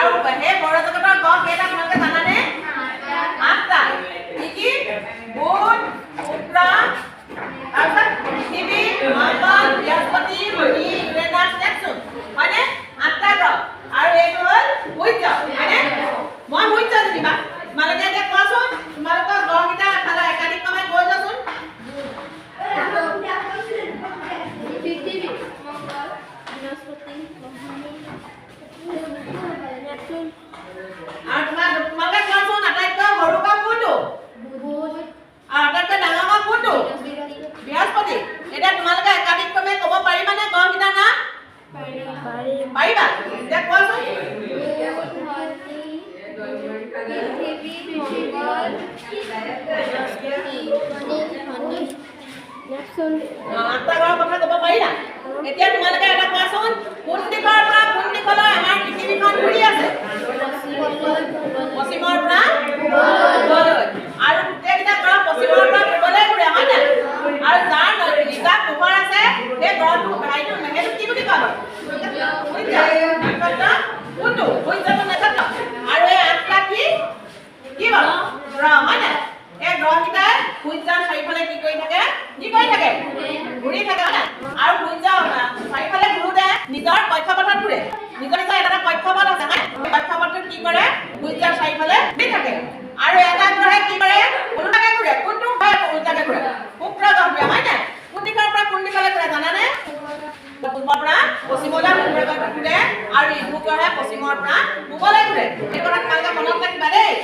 আৰু সেই সৌৰজগতৰ গ্ৰহ কেইটা তোমালোকে জানানে? 8টা। কি? বুধ, শুক্ৰ, তাৰপিছত পৃথিৱী, মংগল, বৃহস্পতি, শনি, ইউৰেনাছ, নেপচুন। হয়নে? 8টা গ্ৰহ। আৰু এইটো হ'ল সূৰ্য। হয়নে? মই সূৰ্য যেনিবা। তোমালোকে এতিয়া কোৱাচোন তোমালোকৰ গ্ৰহকেইটা এফালে একাধিক ক্ৰমে কৈ যোৱাচোন। পৃথিৱী, মংগল, বৃহস্পতি, নেপচুন। আৰু তোমালোকে কোৱাচোন আটাইতকৈ সৰু গ্ৰহ কোনটো? বুধ। আৰু আটাইতকৈ ডাঙৰ গ্ৰহ কোনটো? বৃহস্পতি। এতিয়া তোমালোকে একাধিক ক্ৰমে ক'ব পাৰিবানে গ্ৰহকেইটাৰ নাম? পাৰিবা? এতিয়া কোৱাচোন। আঠটা গ্ৰহৰ কথা ক'ব পাৰিলা? এতিয়া তোমালোকে এটা কোৱাচোন কোন দিশৰ পৰা কোন দিশলৈ আমাৰ পৃথিৱীখন ঘূৰি আছে? পশ্চিমৰ পৰা পূবলৈ। আৰু গোটেইকেইটা গ্ৰহ পশ্চিমৰ পৰা পূবলৈ ঘূৰে, হয় নাই? আৰু যাৰ নিজা পোহৰ আছে সেই গ্ৰহটো সেইটো কি বুলি কয় বাৰু? সূৰ্য। নক্ষত্ৰ কোনটো? সূৰ্যটো নক্ষত্ৰ। আৰু এই 8টা কি বাৰু? গ্ৰহ, হয় নাই? এই গ্ৰহকেইটাই সূৰ্যৰ চাৰিওফালে কি কৰি থাকে? ঘূৰি থাকে, হয় নাই? আৰু সূৰ্য চাৰিওফালে ঘূৰোতে নিজৰ কক্ষপথত ঘূৰে। নিজৰ এটা কক্ষপথ আছে, হয়? সেই কক্ষপথটোত কি কৰে? সূৰ্যৰ চাৰিওফালে ঘূৰি থাকে। আৰু এটা গ্ৰহে কি কৰে? ওলোটাকে ঘূৰে। কোনটো হয় ওলোটাকে ঘূৰে? শুক্ৰ গ্ৰহ ঘূৰে, হয় নাই? কোন দিশৰ পৰা কোন দিশলৈ ঘূৰে জানানে? পূবৰ পৰা পশ্চিমলৈ ঘূৰে। আৰু ইটো গ্ৰহে পশ্চিমৰ পৰা পূবলৈ ঘূৰে। এই কথা তোমালোকে মনত ৰাখিবা দেই।